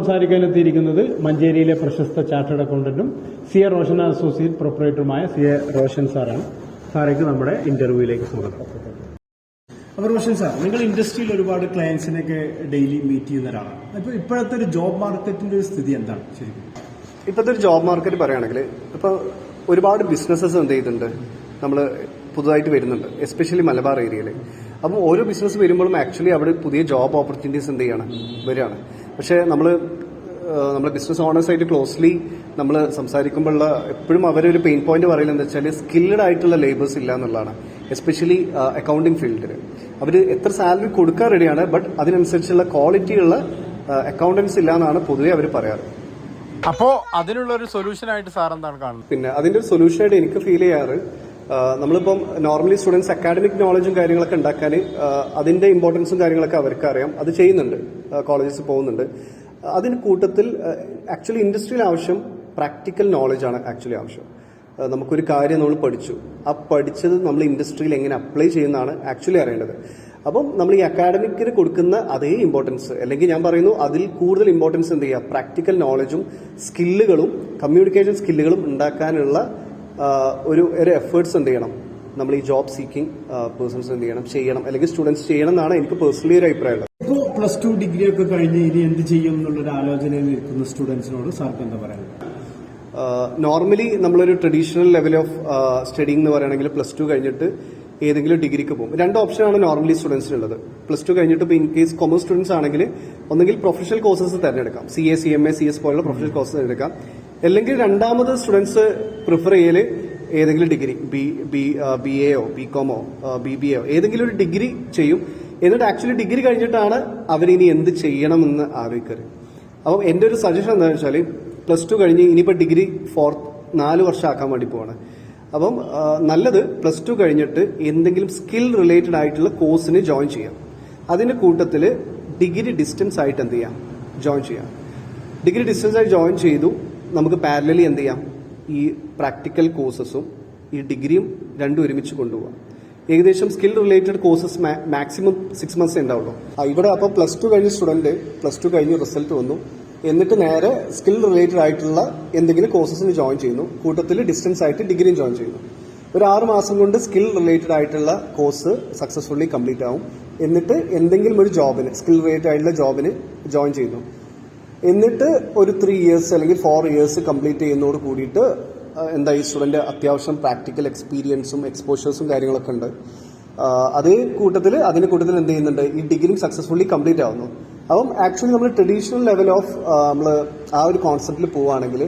സംസാരിക്കാനെത്തിയിരിക്കുന്നത് മഞ്ചേരിയിലെ പ്രശസ്ത ചാർട്ടേഡ് അക്കൗണ്ടന്റും സി എ റോഷൻ അസോസിയേറ്റ് പ്രൊപ്പറേറ്ററുമായ സി എ റോഷൻ സാറാണ്. സാറേക്ക് നമ്മുടെ ഇന്റർവ്യൂയിലേക്ക് സ്വാഗതം. അപ്പോൾ റോഷൻ സാർ, നിങ്ങൾ ഇൻഡസ്ട്രിയിൽ ഒരുപാട് ക്ലയൻസിനൊക്കെ ഡെയിലി മീറ്റ് ചെയ്യുന്ന ഒരാളാണ്. അപ്പോൾ ഇപ്പോഴത്തെ ഒരു ജോബ് മാർക്കറ്റിന്റെ ഒരു സ്ഥിതി എന്താണ് ശരിക്കും? ഇപ്പോഴത്തെ ഒരു ജോബ് മാർക്കറ്റ് പറയുകയാണെങ്കിൽ ഇപ്പോൾ ഒരുപാട് ബിസിനസ്സസ് എന്ത് ചെയ്തിട്ടുണ്ട്, നമ്മൾ പുതുതായിട്ട് വരുന്നുണ്ട്, എസ്പെഷ്യലി മലബാർ ഏരിയയിൽ. അപ്പോൾ ഓരോ ബിസിനസ് വരുമ്പോഴും ആക്ച്വലി അവിടെ പുതിയ ജോബ് ഓപ്പർച്യൂണിറ്റീസ് എന്ത് ചെയ്യണം വരികയാണ്. പക്ഷേ നമ്മൾ ബിസിനസ് ഓണേഴ്സായിട്ട് ക്ലോസ്ലി നമ്മൾ സംസാരിക്കുമ്പോഴുള്ള എപ്പോഴും അവരൊരു പെയിൻ പോയിന്റ് പറയുന്നത് എന്താ വെച്ചാൽ സ്കിൽഡ് ആയിട്ടുള്ള ലേബേഴ്സ് ഇല്ല എന്നുള്ളതാണ്. എസ്പെഷ്യലി അക്കൗണ്ടിങ് ഫീൽഡിൽ അവർ എത്ര സാലറി കൊടുക്കാൻ റെഡിയാണ്, ബട്ട് അതിനനുസരിച്ചുള്ള ക്വാളിറ്റിയുള്ള അക്കൗണ്ടൻസ് ഇല്ല എന്നാണ് പൊതുവെ അവർ പറയാറ്. അപ്പോൾ അതിനുള്ള ഒരു സൊല്യൂഷനായിട്ട് സാർ എന്താണ് കാണുന്നത്? പിന്നെ അതിന്റെ ഒരു സൊല്യൂഷനായിട്ട് എനിക്ക് ഫീൽ ചെയ്യാറ്, നമ്മളിപ്പം നോർമലി സ്റ്റുഡൻസ് അക്കാഡമിക് നോളജും കാര്യങ്ങളൊക്കെ ഉണ്ടാക്കാൻ അതിന്റെ ഇമ്പോർട്ടൻസും കാര്യങ്ങളൊക്കെ അവർക്ക് അറിയാം, അത് ചെയ്യുന്നുണ്ട്, കോളേജസ് പോകുന്നുണ്ട്. അതിന് കൂട്ടത്തിൽ ആക്ച്വലി ഇൻഡസ്ട്രിയിൽ ആവശ്യം പ്രാക്ടിക്കൽ നോളജാണ് ആക്ച്വലി ആവശ്യം. നമുക്കൊരു കാര്യം നമ്മൾ പഠിച്ചു, ആ പഠിച്ചത് നമ്മൾ ഇൻഡസ്ട്രിയിൽ എങ്ങനെ അപ്ലൈ ചെയ്യുന്നതാണ് ആക്ച്വലി അറിയേണ്ടത്. അപ്പം നമ്മൾ ഈ അക്കാഡമിക്കിന് കൊടുക്കുന്ന അതേ ഇമ്പോർട്ടൻസ്, അല്ലെങ്കിൽ ഞാൻ പറയുന്നു അതിൽ കൂടുതൽ ഇമ്പോർട്ടൻസ് എന്ത് ചെയ്യുക, പ്രാക്ടിക്കൽ നോളജും സ്കില്ലുകളും കമ്മ്യൂണിക്കേഷൻ സ്കില്ലുകളും ഉണ്ടാക്കാനുള്ള ഒരു എഫേർട്സ് എന്ത് ചെയ്യണം നമ്മൾ ഈ ജോബ് സീക്കിംഗ് പേഴ്സൺസ് എന്ത് ചെയ്യണം, അല്ലെങ്കിൽ സ്റ്റുഡൻസ് ചെയ്യണം എന്നാണ് എനിക്ക് പേഴ്സണലി ഒരു അഭിപ്രായം. ഇപ്പോൾ +2 ഡിഗ്രി ഒക്കെ കഴിഞ്ഞ് ഇനി എന്ത് ചെയ്യും എന്നുള്ളൊരു ആലോചനയിൽ നിൽക്കുന്ന സ്റ്റുഡൻസിനോട് സാർക്ക് എന്താ പറയുന്നത്? നോർമലി നമ്മളൊരു ട്രഡീഷണൽ ലെവൽ ഓഫ് സ്റ്റഡിങ് എന്ന് പറയുകയാണെങ്കിൽ +2 കഴിഞ്ഞിട്ട് ഏതെങ്കിലും ഡിഗ്രിക്ക് പോകും. രണ്ട് ഓപ്ഷനാണ് നോർമലി സ്റ്റുഡൻസിനുള്ളത്. +2 കഴിഞ്ഞിട്ട് ഇപ്പോൾ ഇൻ കേസ് കൊമേഴ്സ് സ്റ്റുഡൻസ് ആണെങ്കിൽ ഒന്നെങ്കിൽ പ്രൊഫഷണൽ കോഴ്സസ് തിരഞ്ഞെടുക്കാം, CA, CMA, CS പോലുള്ള പ്രൊഫഷണൽ കോഴ്സസ് തിരഞ്ഞെടുക്കാം. അല്ലെങ്കിൽ രണ്ടാമത് സ്റ്റുഡൻസ് പ്രിഫർ ചെയ്യല് ഏതെങ്കിലും ഡിഗ്രി BAയോ BComോ BBAയോ ഏതെങ്കിലും ഒരു ഡിഗ്രി ചെയ്യും. എന്നിട്ട് ആക്ച്വലി ഡിഗ്രി കഴിഞ്ഞിട്ടാണ് അവരിനി എന്ത് ചെയ്യണമെന്ന് ആലോചിക്കരുത്. അപ്പം എൻ്റെ ഒരു സജഷൻ എന്താണെന്ന് വെച്ചാൽ +2 കഴിഞ്ഞ് ഇനിയിപ്പോൾ ഡിഗ്രി 4 വർഷം ആക്കാൻ വേണ്ടി പോവാണ്. അപ്പം നല്ലത് +2 കഴിഞ്ഞിട്ട് എന്തെങ്കിലും സ്കിൽ റിലേറ്റഡ് ആയിട്ടുള്ള കോഴ്സിന് ജോയിൻ ചെയ്യാം. അതിന്റെ കൂട്ടത്തിൽ ഡിഗ്രി ഡിസ്റ്റൻസ് ആയിട്ട് എന്ത് ചെയ്യാം, ജോയിൻ ചെയ്യാം. ഡിഗ്രി ഡിസ്റ്റൻസ് ആയിട്ട് ജോയിൻ ചെയ്തു നമുക്ക് പാരലലി എന്ത് ചെയ്യാം, ഈ പ്രാക്ടിക്കൽ കോഴ്സസും ഈ ഡിഗ്രിയും രണ്ടും ഒരുമിച്ച് കൊണ്ടുപോകാം. ഏകദേശം skill related courses maximum 6 months ഉണ്ടാവുള്ളൂ. ഇവിടെ അപ്പോൾ +2 കഴിഞ്ഞ സ്റ്റുഡന്റ് +2 കഴിഞ്ഞ് റിസൾട്ട് വന്നു, എന്നിട്ട് നേരെ സ്കിൽ റിലേറ്റഡ് ആയിട്ടുള്ള എന്തെങ്കിലും കോഴ്സസിന് ജോയിൻ ചെയ്യുന്നു, കൂട്ടത്തിൽ ഡിസ്റ്റൻസ് ആയിട്ട് ഡിഗ്രിയും ജോയിൻ ചെയ്യുന്നു. ഒരു 6 മാസം കൊണ്ട് സ്കിൽ റിലേറ്റഡ് ആയിട്ടുള്ള കോഴ്സ് സക്സസ്ഫുള്ളി കംപ്ലീറ്റ് ആവും. എന്നിട്ട് എന്തെങ്കിലും ഒരു ജോബിന്, സ്കിൽ റിലേറ്റഡ് ആയിട്ടുള്ള ജോബിന് ജോയിൻ ചെയ്യുന്നു. എന്നിട്ട് ഒരു 3 years അല്ലെങ്കിൽ 4 years കംപ്ലീറ്റ് ചെയ്യുന്നതോട് കൂടിയിട്ട് എന്താ ഈ സ്റ്റുഡന്റ് അത്യാവശ്യം പ്രാക്ടിക്കൽ എക്സ്പീരിയൻസും എക്സ്പോഷേഴ്സും കാര്യങ്ങളൊക്കെ ഉണ്ട്. അതിന്റെ കൂട്ടത്തിൽ എന്ത് ചെയ്യുന്നുണ്ട്, ഈ ഡിഗ്രിയും സക്സസ്ഫുള്ളി കംപ്ലീറ്റ് ആവുന്നു. അപ്പം ആക്ച്വലി നമ്മൾ ട്രഡീഷണൽ ലെവൽ ഓഫ് നമ്മൾ ആ ഒരു കോൺസെപ്റ്റിൽ പോവുകയാണെങ്കിൽ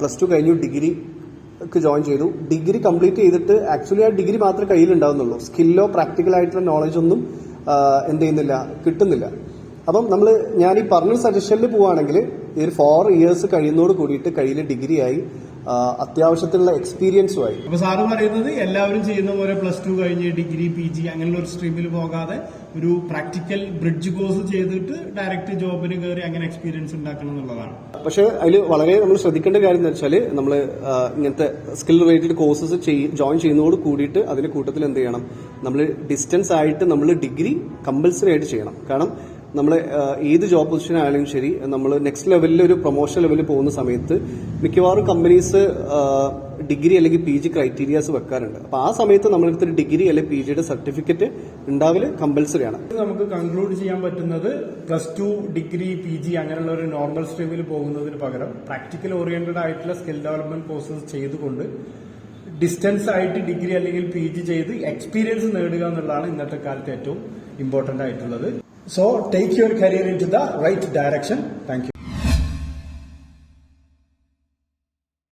+2 കഴിഞ്ഞു ഡിഗ്രിക്ക് ജോയിൻ ചെയ്തു, ഡിഗ്രി കംപ്ലീറ്റ് ചെയ്തിട്ട് ആക്ച്വലി ആ ഡിഗ്രി മാത്രമേ കയ്യിലുണ്ടാവുന്നുള്ളൂ, സ്കില്ലോ പ്രാക്ടിക്കൽ ആയിട്ടുള്ള നോളജ് ഒന്നും എന്ത് ചെയ്യുന്നില്ല, കിട്ടുന്നില്ല. അപ്പം ഞാൻ ഈ പറഞ്ഞ സജഷനിൽ പോവുകയാണെങ്കിൽ ഈ ഒരു 4 years കഴിയുന്നതോട് കൂടിയിട്ട് കയ്യിൽ ഡിഗ്രിയായി, അത്യാവശ്യത്തിലുള്ള എക്സ്പീരിയൻസുമായി. അപ്പൊ സാറ് പറയുന്നത് എല്ലാവരും ചെയ്യുന്ന പോലെ +2 കഴിഞ്ഞ് ഡിഗ്രി PG അങ്ങനെയുള്ള ഒരു സ്ട്രീമിൽ പോകാതെ ഒരു പ്രാക്ടിക്കൽ ബ്രിഡ്ജ് കോഴ്സ് ചെയ്തിട്ട് ഡയറക്റ്റ് ജോബിന് കയറി അങ്ങനെ എക്സ്പീരിയൻസ് ഉണ്ടാക്കണം എന്നുള്ളതാണ്. പക്ഷെ അതിൽ വളരെ നമ്മൾ ശ്രദ്ധിക്കേണ്ട കാര്യം എന്ന് വെച്ചാൽ നമ്മൾ ഇങ്ങനത്തെ സ്കിൽ റിലേറ്റഡ് കോഴ്സസ് ജോയിൻ ചെയ്യുന്നതോട് കൂടിയിട്ട് അതിന്റെ കൂട്ടത്തിൽ എന്ത് ചെയ്യണം, നമ്മൾ ഡിസ്റ്റൻസ് ആയിട്ട് നമ്മൾ ഡിഗ്രി കമ്പൽസറി ആയിട്ട് ചെയ്യണം. കാരണം നമ്മൾ ഏത് ജോബ് പൊസിഷൻ ആയാലും ശരി, നമ്മൾ നെക്സ്റ്റ് ലെവലിൽ ഒരു പ്രൊമോഷൻ ലെവലിൽ പോകുന്ന സമയത്ത് മിക്കവാറും കമ്പനീസ് ഡിഗ്രി അല്ലെങ്കിൽ PG ക്രൈറ്റീരിയാസ് വെക്കാറുണ്ട്. അപ്പൊ ആ സമയത്ത് നമ്മളെടുത്തൊരു ഡിഗ്രി അല്ലെങ്കിൽ PGയുടെ സർട്ടിഫിക്കറ്റ് ഉണ്ടാവല് കമ്പൽസറി ആണ്. നമുക്ക് കൺക്ലൂഡ് ചെയ്യാൻ പറ്റുന്നത് +2 ഡിഗ്രി PG അങ്ങനെയുള്ള ഒരു നോർമൽ സ്ട്രീമിൽ പോകുന്നതിന് പകരം പ്രാക്ടിക്കൽ ഓറിയന്റഡ് ആയിട്ടുള്ള സ്കിൽ ഡെവലപ്മെന്റ് കോഴ്സസ് ചെയ്തുകൊണ്ട് ഡിസ്റ്റൻസ് ആയിട്ട് ഡിഗ്രി അല്ലെങ്കിൽ PG ചെയ്ത് എക്സ്പീരിയൻസ് നേടുക എന്നുള്ളതാണ് ഇന്നത്തെ കാലത്ത് ഏറ്റവും ഇമ്പോർട്ടന്റ് ആയിട്ടുള്ളത്. So take your career into the right direction. Thank you.